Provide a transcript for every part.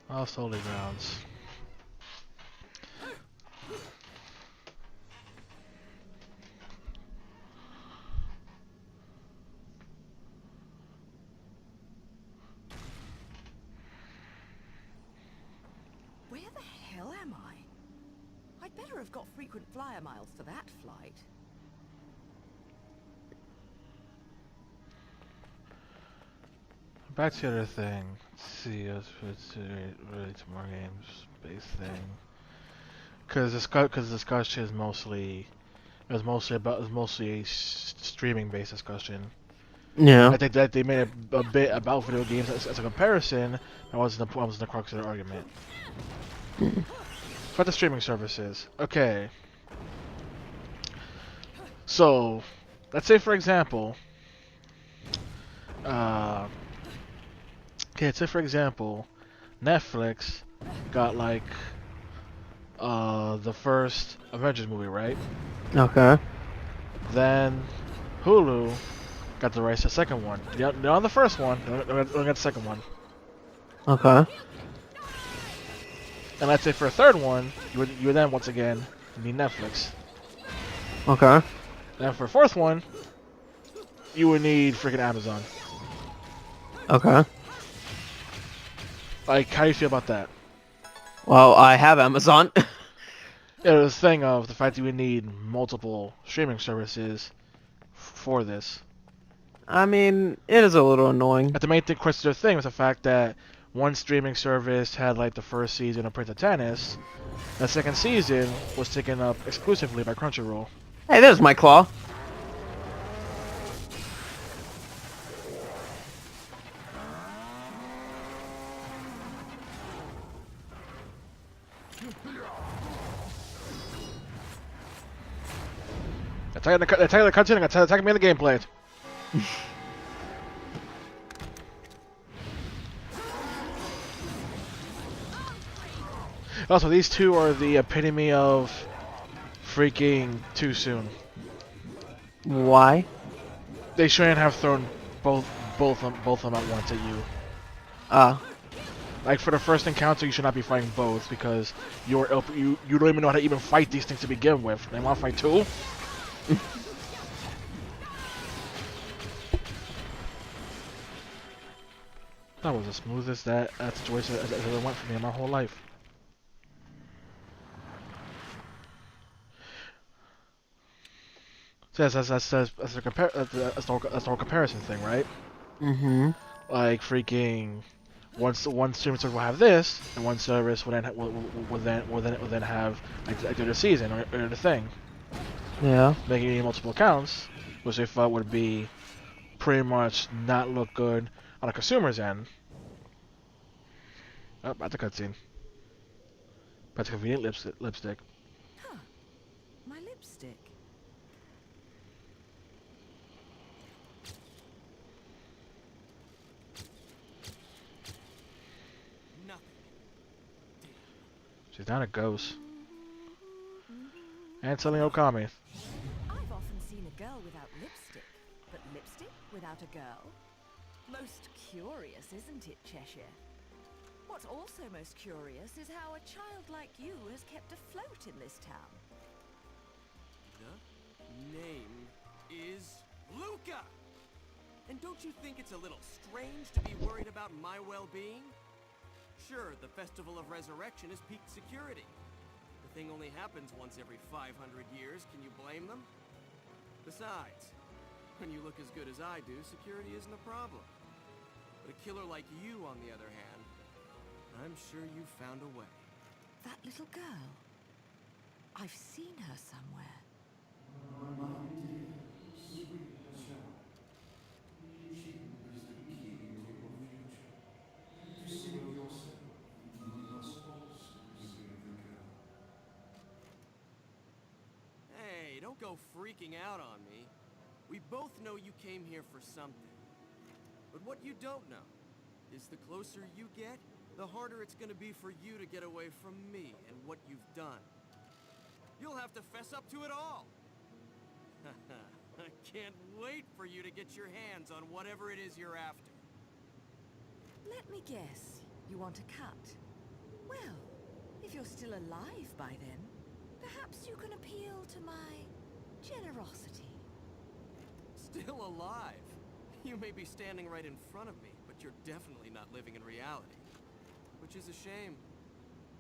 Lost holy grounds. Where the hell am I? I'd better have got frequent flyer miles for that flight. Back to the other thing. Let's see, let's really to more games based thing. Because the discussion is mostly it was mostly a streaming based discussion. Yeah. I think that they made a bit about video games as a comparison. That wasn't the crux of the argument. But the streaming services. Okay. So, let's say for example, uh, okay, let's say for example, Netflix got like the first Avengers movie, right? Okay. Then Hulu got the rights to the second one. They're on the first one, they got the second one. Okay. And let's say for a third one, you would then once again need Netflix. Okay. Then for a fourth one, you would need freaking Amazon. Okay. Like, how do you feel about that? Well, I have Amazon. Yeah, the thing of the fact that we need multiple streaming services for this. I mean, it is a little annoying. But the main thing was the fact that one streaming service had like the first season of Prince of Tennis. The second season was taken up exclusively by Crunchyroll. Hey, there's my claw. Attack the cutscene, attack me in the gameplay. Also, these two are the epitome of freaking too soon. Why? They shouldn't have thrown both of them at once at you. Like for the first encounter, you should not be fighting both because you don't even know how to even fight these things to begin with. They want to fight two. That was the smoothest that situation as it went for me in my whole life. So that's the whole comparison thing, right? Mm-hmm. Like freaking, one streaming service will have this, and one service will then have like the other season or the thing, Yeah. making it multiple accounts, which they thought would be pretty much not look good on a consumer's end. Oh, that's a cutscene. That's a convenient lipstick. Huh. My lipstick. She's not a ghost. And telling Okami. I've often seen a girl without lipstick, but lipstick without a girl? Most curious, isn't it, Cheshire? What's also most curious is how a child like you has kept afloat in this town. The name is Luca! And don't you think it's a little strange to be worried about my well-being? Sure, the Festival of Resurrection is peak security. The thing only happens once every 500 years, can you blame them? Besides, when you look as good as I do, security isn't a problem. But a killer like you, on the other hand, I'm sure you found a way. That little girl. I've seen her somewhere. Hey, don't go freaking out on me. We both know you came here for something. But what you don't know is the closer you get, the harder it's gonna be for you to get away from me and what you've done. You'll have to fess up to it all. I can't wait for you to get your hands on whatever it is you're after. Let me guess. You want a cut? Well, if you're still alive by then, perhaps you can appeal to my generosity. Still alive? You may be standing right in front of me, but you're definitely not living in reality. Which is a shame,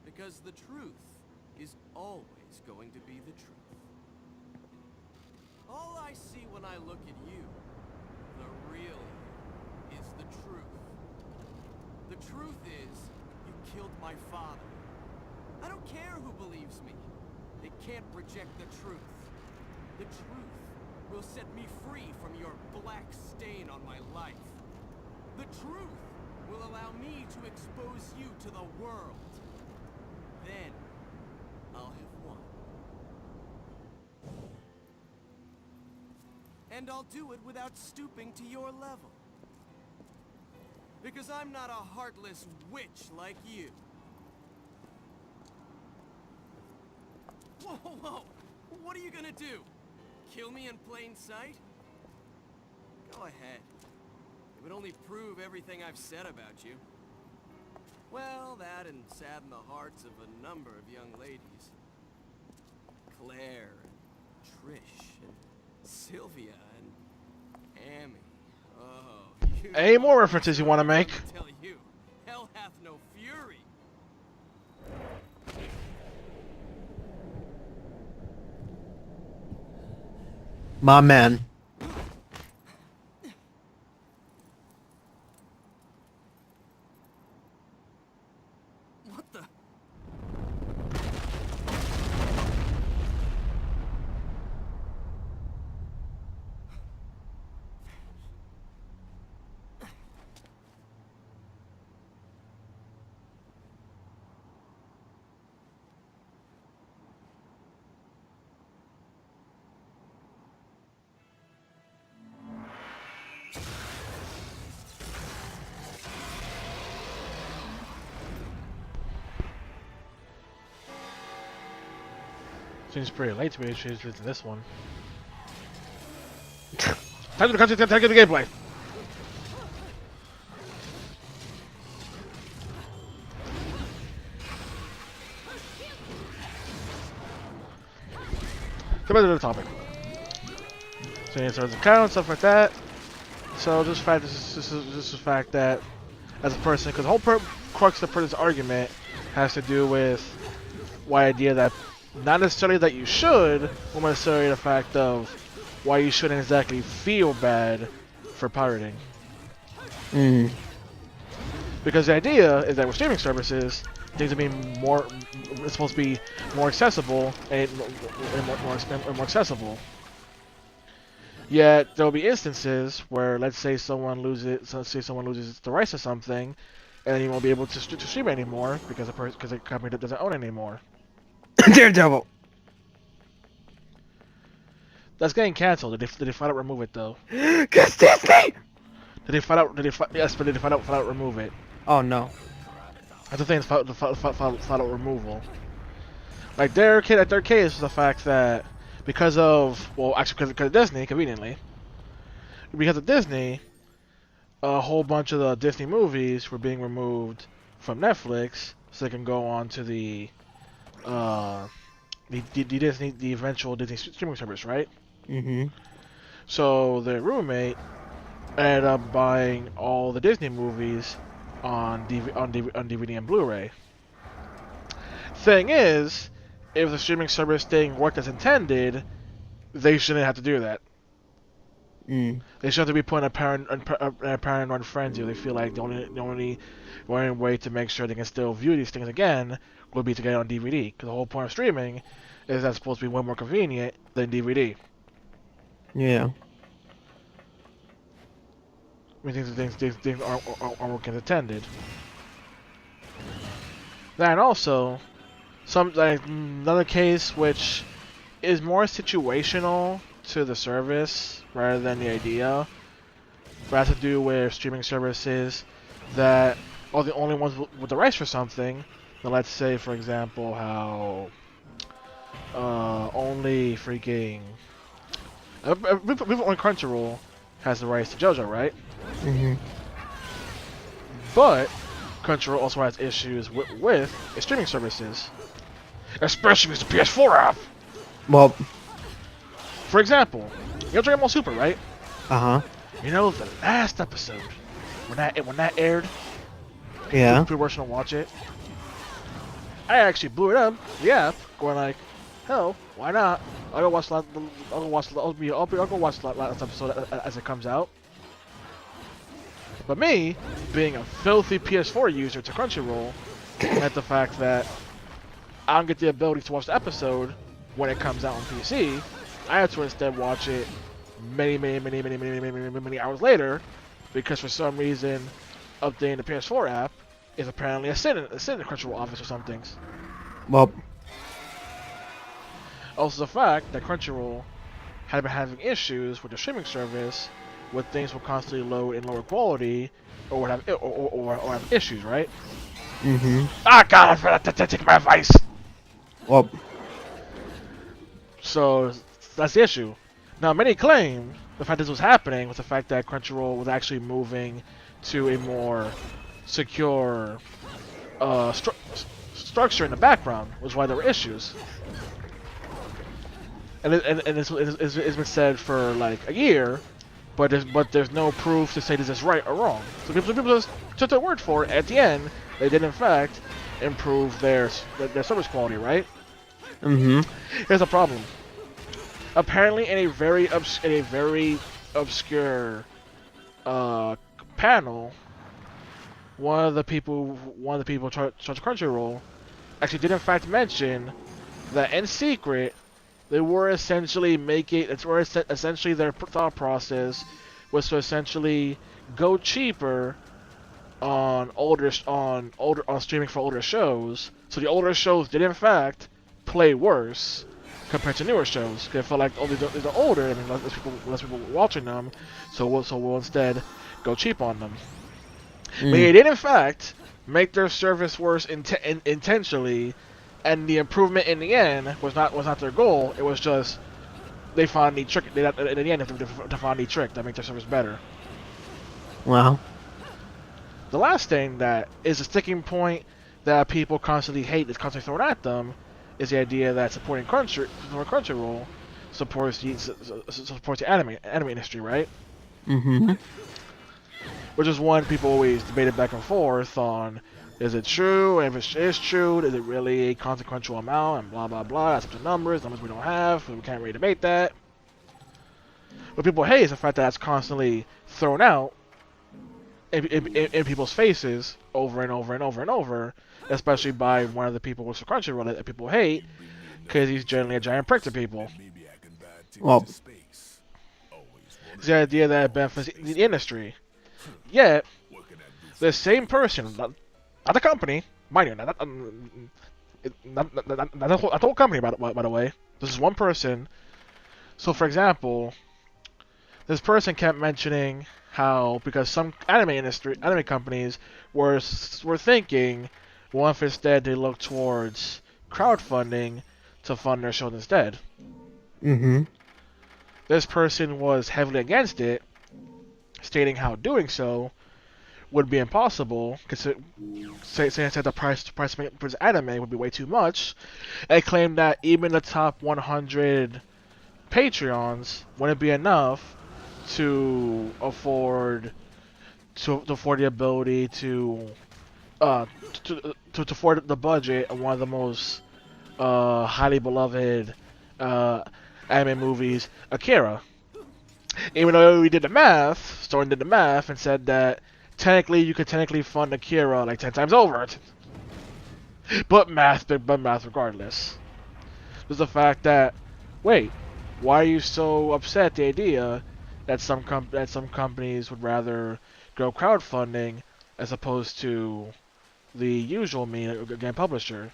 because the truth is always going to be the truth. All I see when I look at you, the real you, is the truth. The truth is, you killed my father. I don't care who believes me. They can't reject the truth. The truth will set me free from your black stain on my life. The truth will allow me to expose you to the world. Then, I'll have won. And I'll do it without stooping to your level. Because I'm not a heartless witch like you. Whoa, whoa! What are you gonna do? Kill me in plain sight? Go ahead. It would only prove everything I've said about you. Well, that and sadden the hearts of a number of young ladies. Claire, and Trish, and Sylvia, and Amy. Oh, you... Any more references you want to make? I tell you, hell hath no fury. My man. What the... Seems pretty late to be introduced to this one. Time to the content, time to the gameplay. Come back to the topic. So yeah, so there's accounts, stuff like that. So this fact, this is the fact that as a person, because the whole crux of this argument has to do with why idea that not necessarily that you should, but necessarily the fact of why you shouldn't exactly feel bad for pirating. Because the idea is that with streaming services, things are being more, it's supposed to be more accessible and more accessible. Yet there will be instances where, let's say someone loses the rights to something, and then you won't be able to stream it anymore because the company doesn't own it anymore. Daredevil. That's getting canceled. Did they flat out remove it though? Cause Disney. Yes, but did they flat out remove it? Oh no. That's the thing. It's flat out removal. Like their case was the fact that because of Disney, conveniently, because of Disney, a whole bunch of the Disney movies were being removed from Netflix, so they can go on to the eventual Disney streaming service, right? So their roommate ended up buying all the Disney movies on DVD and Blu-ray. Thing is, if the streaming service thing worked as intended, they shouldn't have to do that. They shouldn't have to be putting a parent on frenzy. They feel like the only way to make sure they can still view these things again would be to get it on DVD. Because the whole point of streaming is that's supposed to be way more convenient than DVD. Yeah. I mean, things aren't working as intended. Then also, another case which is more situational to the service rather than the idea, but has to do with streaming services that are the only ones with the rights for something. Now, let's say, for example, how only freaking people on Crunchyroll has the rights to JoJo, right? But Crunchyroll also has issues with its streaming services, especially with the PS4 app. Well, For example, you know Dragon Ball Super, right? uh-huh. You know the last episode when that aired. Yeah. People were to watch it. I actually blew it up, the app, going like, hell, why not? I'll go watch the last episode as it comes out. But me, being a filthy PS4 user to Crunchyroll, meant the fact that I don't get the ability to watch the episode when it comes out on PC. I had to instead watch it many hours later, because for some reason, updating the PS4 app is apparently a sin in the Crunchyroll office or some things. Well, Also, the fact that Crunchyroll had been having issues with the streaming service, with things will constantly load in lower quality, or would have or have issues, right? mm-hmm. Ah, God, I forgot to take my advice. Well, So that's the issue. Now, many claim the fact this was happening was the fact that Crunchyroll was actually moving to a more secure structure in the background, was why there were issues. And it's been said for like a year, but there's no proof to say this is right or wrong. So people just took their word for it. At the end, they did in fact improve their service quality, right? mm-hmm. Here's the problem. Apparently, in a very obscure panel, one of the people charged Crunchyroll actually did in fact mention that in secret they were essentially essentially their thought process was to essentially go cheaper on streaming for older shows. So the older shows did in fact play worse compared to newer shows. Cause I felt like they're older, I mean less people watching them, so we'll instead go cheap on them. But they did in fact make their service worse intentionally, and the improvement in the end was not their goal. It was just they found the trick. In the end, to find the trick that makes their service better. Well, The last thing that is a sticking point that people constantly hate, that's constantly thrown at them, is the idea that supporting Crunchyroll supports the anime industry, right? mm-hmm. Which is one people always debated back and forth on. Is it true? And if it is true, is it really a consequential amount? And blah blah blah. That's up to numbers we don't have, so we can't really debate that. What people hate is the fact that that's constantly thrown out in people's faces over and over and over and over, especially by one of the people with Crunchyroll that people hate, because he's generally a giant prick to people. Well, It's the idea that it benefits the industry. Yet, the same person, not the company, mind you, not the whole company, by the way. This is one person. So, for example, this person kept mentioning how because some anime companies were thinking, what if instead they look towards crowdfunding to fund their shows instead. mm-hmm. This person was heavily against it, stating how doing so would be impossible, saying that the price for anime would be way too much, and claimed that even the top 100 Patreons wouldn't be enough to afford the ability to afford the budget of one of the most highly beloved anime movies, Akira. Even though we did the math, Storm did the math and said that you could technically fund Akira like 10 times over. But math regardless. There's the fact that, wait, why are you so upset at the idea that some companies would rather go crowdfunding as opposed to the usual means, again, publisher?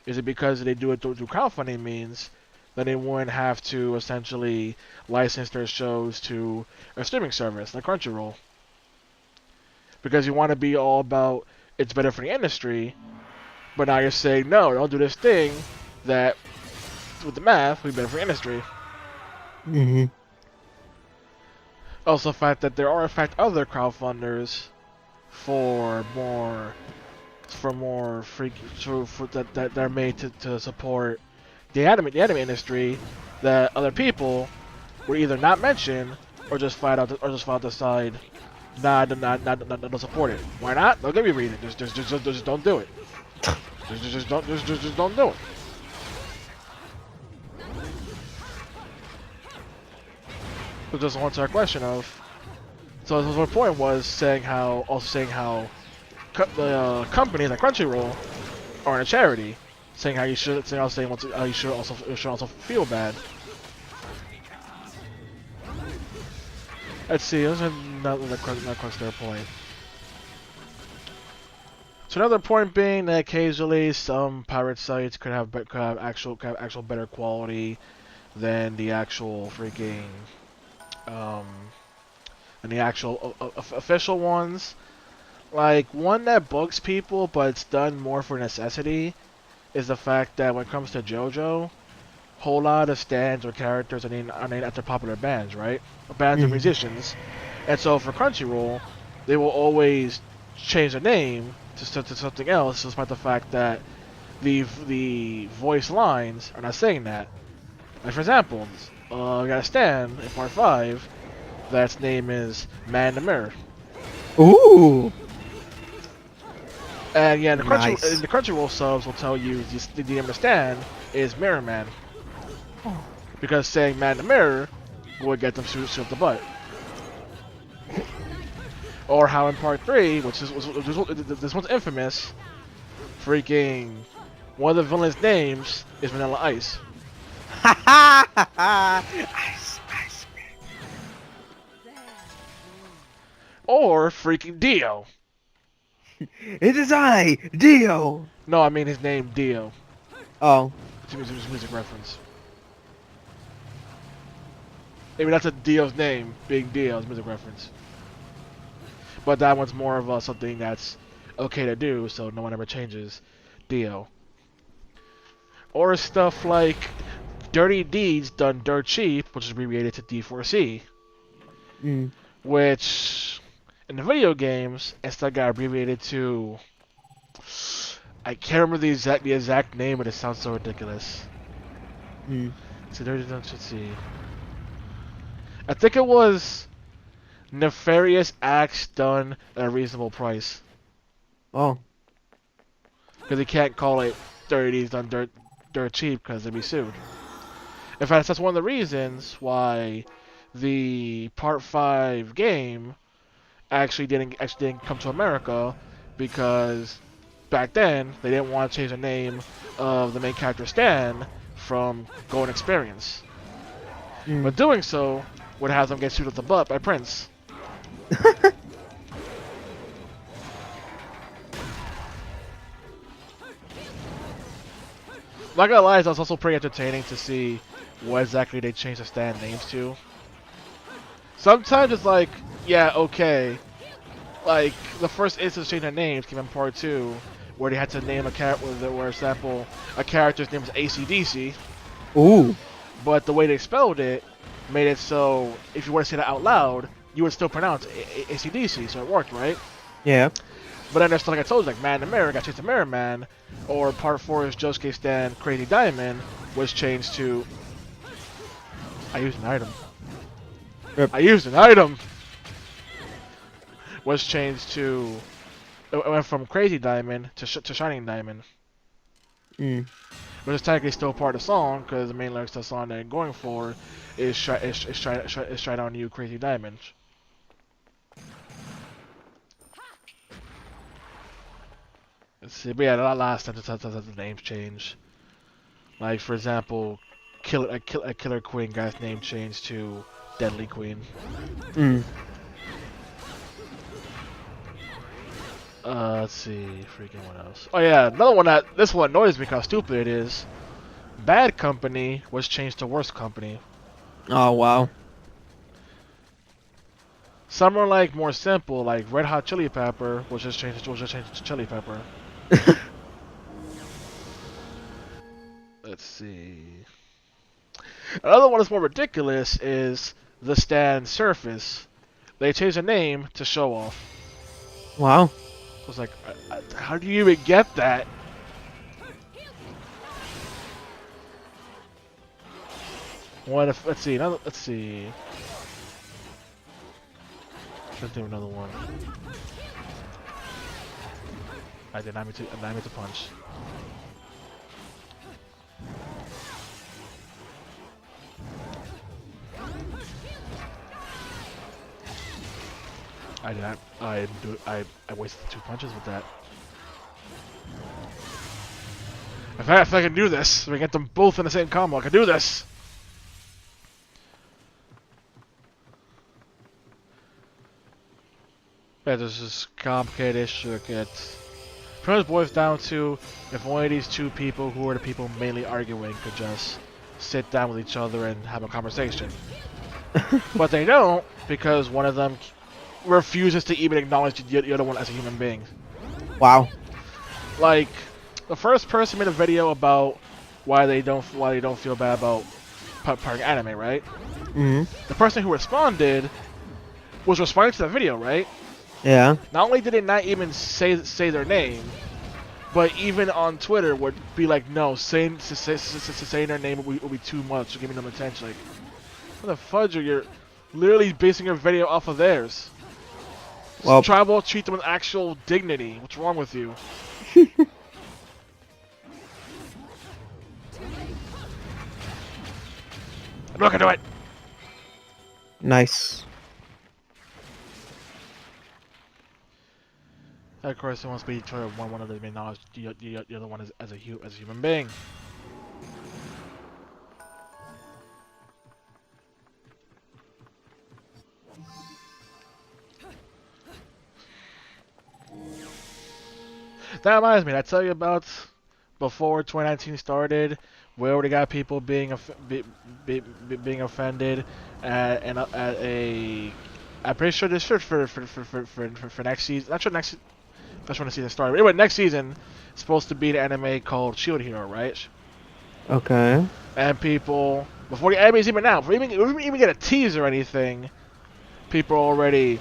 Is it because they do it through crowdfunding means that they wouldn't have to essentially license their shows to a streaming service like Crunchyroll? Because you want to be all about it's better for the industry, but now you're saying no, don't do this thing that with the math would be better for the industry. Mm-hmm. Also, the fact that there are in fact other crowdfunders for more freak for that they're made to support the anime industry that other people were either not mention or just flat out decide not don't support it. Why not? Don't give me a reason. Just don't do it. Just don't do it. So just to answer our question of, so my point was saying how the companies like Crunchyroll are in a charity, saying how you should how you should also feel bad. Let's see, there's another question point. So another point being that occasionally some pirate sites could have actual better quality than the actual freaking um than the actual official ones. Like one that bugs people, but it's done more for necessity, is the fact that when it comes to JoJo, whole lot of stands or characters are named after popular bands, right? Bands or musicians. And so for Crunchyroll, they will always change the name to something else, despite the fact that the voice lines are not saying that. Like for example, we got a stand in Part 5 that's name is Man in the Mirror. Ooh. And yeah, Nice. the Crunchyroll subs will tell you the name of the stand is Mirror Man. Because saying Man in the Mirror would get them shoot up the butt. Or how in Part 3, which is this one's infamous, freaking one of the villains' names is Vanilla Ice. Ice, ice. Or freaking Dio. It is I, Dio. No, I mean his name Dio. Oh. It's a music reference. Maybe that's a Dio's name, Big Dio's music reference. But that one's more of something that's okay to do, so no one ever changes Dio. Or stuff like Dirty Deeds done dirt cheap, which is abbreviated to D4C. Mm. Which, in the video games, instead got abbreviated to... I can't remember the exact name, but it sounds so ridiculous. Mm. So Dirty Deeds, let's see. I think it was Nefarious Acts Done at a Reasonable Price. Oh. Because you can't call it Dirty Deeds Done dirt cheap because they'd be sued. In fact, that's one of the reasons why the Part 5 game actually didn't come to America, because back then they didn't want to change the name of the main character Stan from Golden Experience. Mm. But doing so would have them get sued up the butt by Prince. Not gonna lie, it's also pretty entertaining to see what exactly they changed the stand names to. Sometimes it's like, yeah, okay. Like, the first instance changing their names came in Part 2, where they had to name a character, where, example, a character's name was AC/DC. Ooh. But the way they spelled it made it so, if you were to say that out loud, you would still pronounce AC/DC, so it worked, right? Yeah. But then there's stuff like I told you, like Man in the Mirror got changed to Mirror Man, or Part 4's Josuke Stan Crazy Diamond was changed to... I used an item. Yep. I used an item! Was changed to... It went from Crazy Diamond to Shining Diamond. Mm. But it's technically still part of the song, because the main lyrics of the song they're going for is Shine On You, Crazy Diamond. Let's see, but yeah, a lot last time the names change. Like, for example, Killer Queen guy's name changed to Deadly Queen. Mm. Let's see, freaking what else? Oh yeah, another one this one annoys me how stupid it is. Bad Company was changed to Worst Company. Oh, wow. Some are like more simple, like Red Hot Chili Pepper was just changed to Chili Pepper. Let's see. Another one that's more ridiculous is the stand Surface. They changed the name to Show Off. Wow. I was like, how do you even get that? What if? Let's see. Let's see. Let's do another one. I did not mean to. I did not mean to punch. I did not. I do. I wasted 2 punches with that. If I can do this, if I get them both in the same combo, I can do this. Yeah, this is complicated issue. It pretty much boils down to if one of these two people who are the people mainly arguing could just sit down with each other and have a conversation. But they don't because one of them refuses to even acknowledge the other one as a human being. Wow. Like, the first person made a video about why they don't feel bad about playing anime, right? Mm-hmm. The person who responded was responding to the video, right? Yeah. Not only did they not even say their name, but even on Twitter would be like, no, saying their name will be too much, giving them attention. Like, what the fudge are you? Literally basing your video off of theirs. Well, Try to treat them with actual dignity. What's wrong with you? I'm not gonna do it. nice. Of course, it wants to be trying to one of them acknowledge the other one as a human being. That reminds me, did I tell you about before 2019 started, we already got people being being offended at a. I'm pretty sure this for next season. Not sure next. That's when the season started. Anyway, next season is supposed to be an anime called Shield Hero, right? Okay. And people before the anime's even out, before even get a teaser or anything, people are already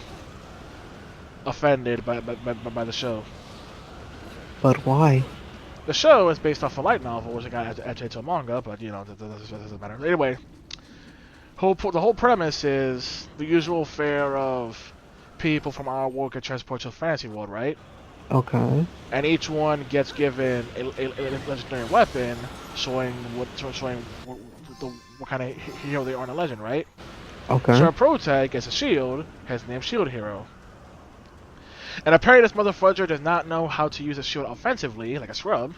offended by the show. But why? The show is based off a light novel, which I got adapted to a manga, but you know, that doesn't matter. Anyway, the whole premise is the usual fare of people from our world get transported to a fantasy world, right? Okay. And each one gets given a legendary weapon, showing what kind of hero they are in a legend, right? Okay. So our protag gets a shield, has the name Shield Hero. And apparently this motherfucker does not know how to use a shield offensively, like a scrub.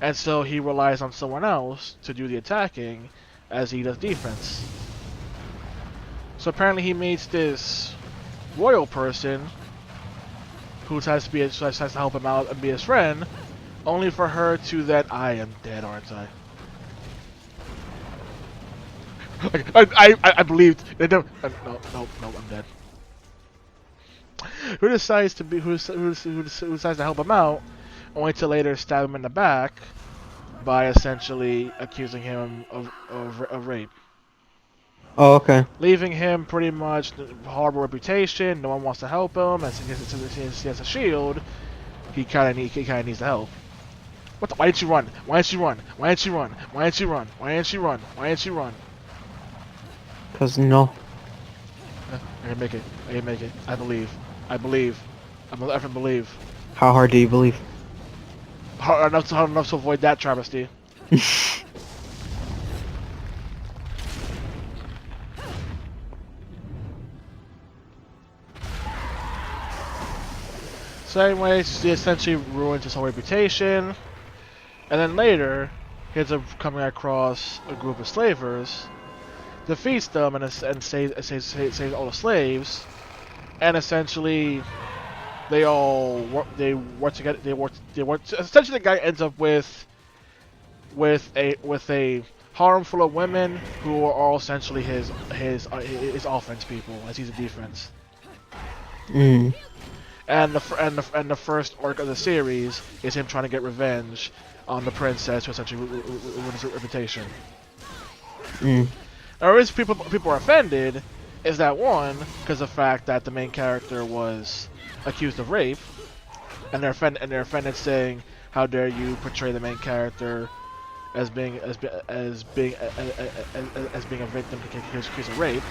And so he relies on someone else to do the attacking, as he does defense. So apparently he meets this royal person who has to help him out and be his friend, only for her to then I am dead, aren't I? I believed. No, I'm dead. Who decides to help him out, only to later stab him in the back by essentially accusing him of rape. Oh, okay. Leaving him pretty much horrible reputation. No one wants to help him, and since he has a shield, he kind of needs the help. What the? Why didn't you run? Why didn't you run? Why didn't you run? Why didn't you run? Why didn't you run? Why didn't you run? Cause no. I can make it. I can make it. I believe. I believe. I'm gonna effing believe. How hard do you believe? Hard enough to avoid that travesty. So anyway, she essentially ruins his whole reputation, and then later, he ends up coming across a group of slavers, defeats them, and saves all the slaves, and essentially, they work together. They work. Essentially, the guy ends up with a harem full of women who are all essentially his offense people, as he's a defense. Mm. And the first arc of the series is him trying to get revenge on the princess who essentially ruins his reputation. Mm. Now, people are offended is that one, because the fact that the main character was accused of rape, and they're offended, saying, "How dare you portray the main character as being as being a victim accused of rape?"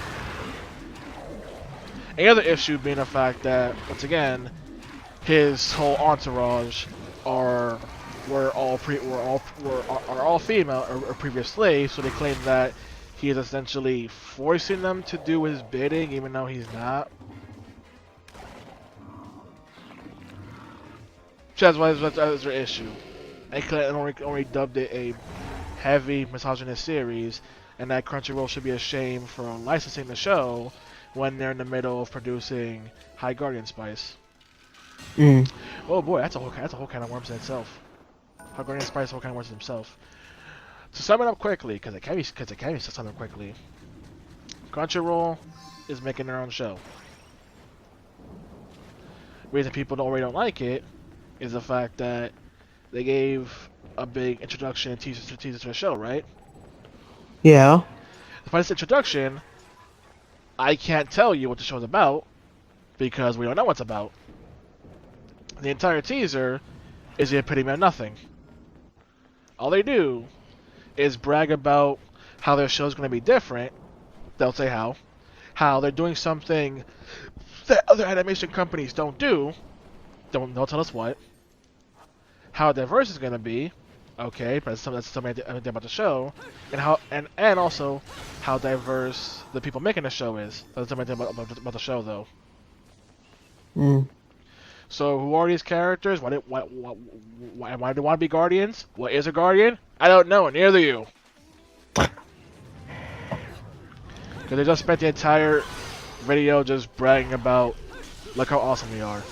Another issue being the fact that, once again, his whole entourage are all female or previous slaves, so they claim that he is essentially forcing them to do his bidding, even though he's not. So that's their issue. They only dubbed it a heavy misogynist series, and that Crunchyroll should be ashamed for licensing the show when they're in the middle of producing High Guardian Spice. Oh boy, that's a whole kind of worms in itself. High Guardian Spice is a whole kind of worms in himself. To sum it up quickly, because it can be summed up quickly, Crunchyroll is making their own show. The reason people already don't like it is the fact that they gave a big introduction and teaser to the show, right? Yeah. Despite this introduction, I can't tell you what the show's about because we don't know what it's about. The entire teaser is the epitome of nothing. All they do is brag about how their show's going to be different. They'll say how they're doing something that other animation companies don't do. They'll tell us what. How diverse it's going to be. Okay, but that's something about the show, and also how diverse the people making the show is. That's something about the show, though. So who are these characters? Why do they want to be guardians? What is a guardian? I don't know, and neither do you. Because they just spent the entire video just bragging about, look how awesome we are.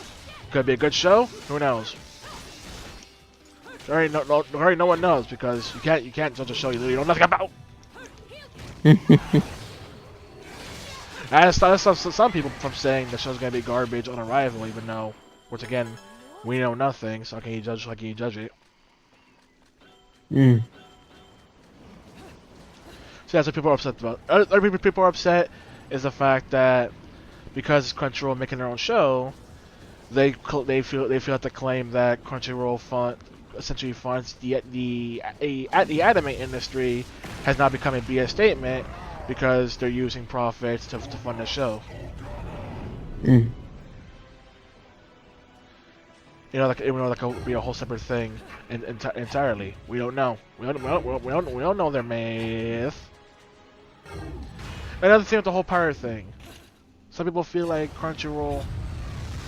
Could it be a good show? Who knows? Already no one knows because you can't judge a show you know nothing about. That stops some people from saying the show's gonna be garbage on arrival, even though, once again, we know nothing. So how can you judge it? So that's what people are upset about. Other people are upset is the fact that because Crunchyroll making their own show, they feel have to claim that Crunchyroll essentially funds the anime industry has now become a BS statement because they're using profits to fund the show. You know, like even though that could be a whole separate thing entirely. We don't know. We don't know their math. Another thing with the whole pirate thing. Some people feel like Crunchyroll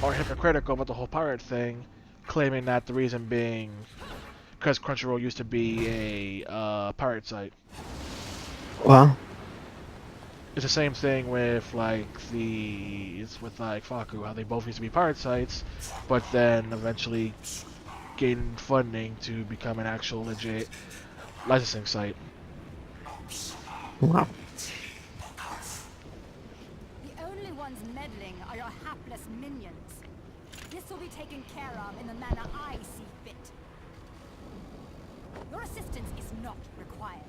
are hypocritical about the whole pirate thing, claiming that the reason being because Crunchyroll used to be a pirate site. Well. It's the same thing with like Faku, how they both used to be pirate sites, but then eventually gained funding to become an actual legit licensing site. Wow. The only ones meddling are your hapless minions. This will be taken care of in the manner I see fit. Your assistance is not required.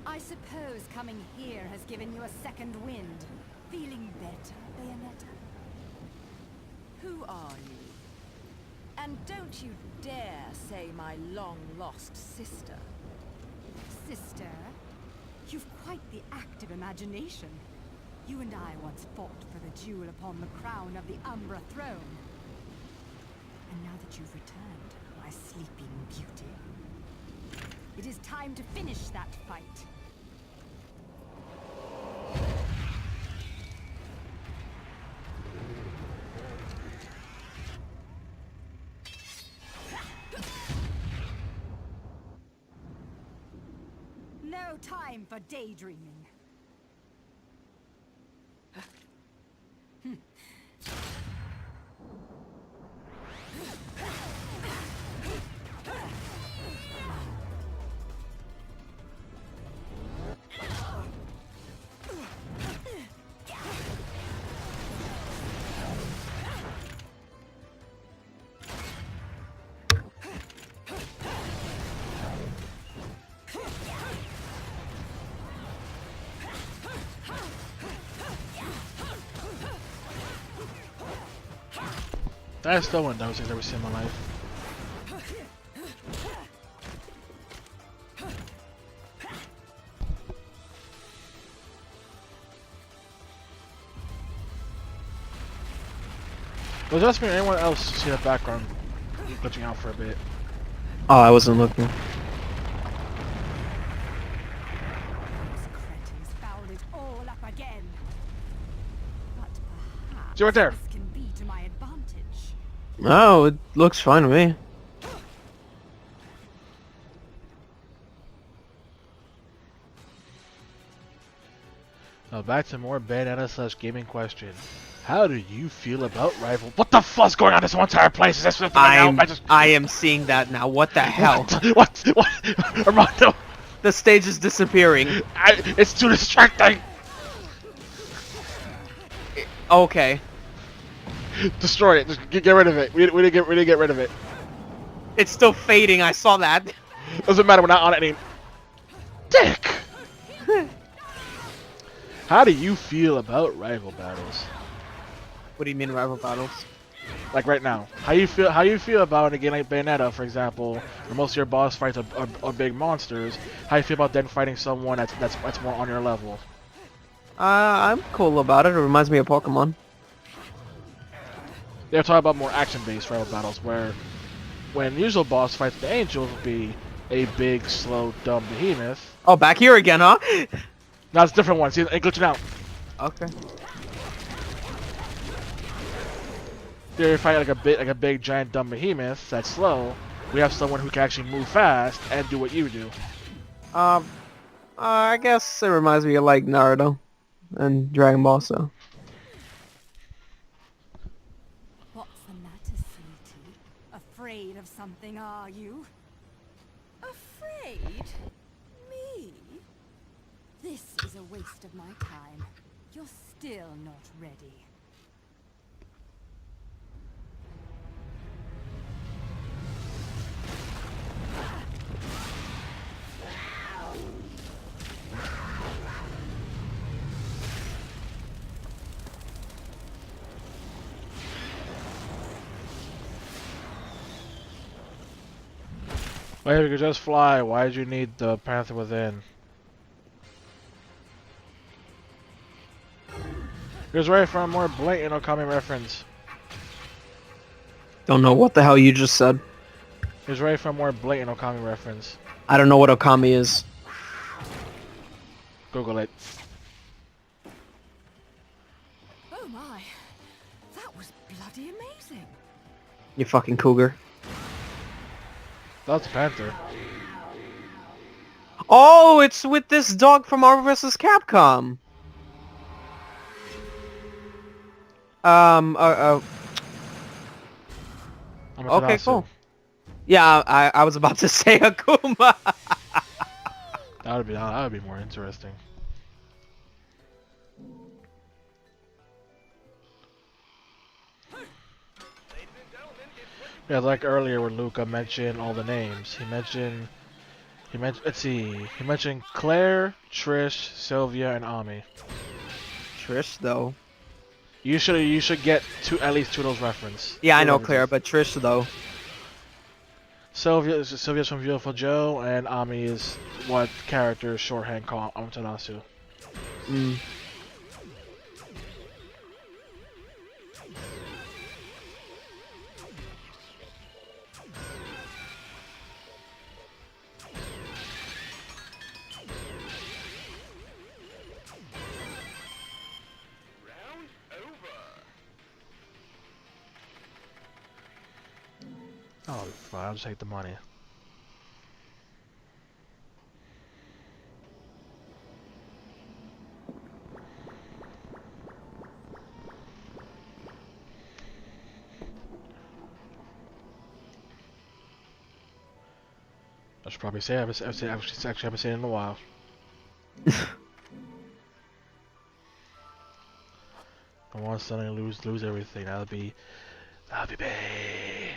I suppose coming here has given you a second wind. Feeling better, Bayonetta? Who are you? And don't you dare say my long-lost sister. Sister? You've quite the active imagination. You and I once fought for the jewel upon the crown of the Umbra throne. And now that you've returned, my sleeping beauty, it is time to finish that fight. No time for daydreaming. That's still one of those things I've ever seen in my life. Was just me or anyone else see the background glitching out for a bit? Oh, I wasn't looking. Those cretins fouled it all up again. But perhaps See right there. this can be to my advantage. Oh, it looks fine to me. Now back to more Bayonetta / gaming question. How do you feel about Rival? What the fuck's going on in this whole entire place? Is this something right now? I am seeing that now. What the hell? What? Armando! The stage is disappearing. It's too distracting! Okay. Destroy it. Just get rid of it. We didn't get rid of it. It's still fading. I saw that. Doesn't matter. We're not on it any. Dick! How do you feel about rival battles? What do you mean rival battles? Like right now, how you feel about a game like Bayonetta, for example, where most of your boss fights are big monsters? How you feel about then fighting someone that's more on your level? I'm cool about it. It reminds me of Pokemon. They're talking about more action-based rival battles, where when usual boss fights the angels would be a big, slow, dumb behemoth. Oh, back here again, huh? Now it's a different one. See, it glitching out. Okay. They fight like a big, giant, dumb behemoth that's slow. We have someone who can actually move fast and do what you do. I guess it reminds me of like Naruto and Dragon Ball. So. What's the matter, sweetie? Afraid of something, are you? Afraid? Me? This is a waste of my time. You're still not ready. Well, if you could just fly, why did you need the Panther Within? Here's right for a more blatant Okami reference. Don't know what the hell you just said. Here's right for a more blatant Okami reference. I don't know what Okami is. Google it. Oh my, that was bloody amazing. You fucking cougar. That's Panther. Oh, it's with this dog from Marvel vs. Capcom. Okay, Amaterasu. cool. Yeah, I was about to say Akuma. That would be more interesting. Yeah, like earlier when Luca mentioned all the names. He mentioned let's see. He mentioned Claire, Trish, Sylvia, and Ami. Trish, though. You should get at least two of those references. Yeah, I Two know references. Claire, but Trish, though. Sylvia's from Beautiful Joe, and Ami is what characters shorthand call Amaterasu. Mm. Oh, fine. I'll just take the money. I should probably say I haven't seen it in a while. I want to suddenly lose everything. That'll be bad.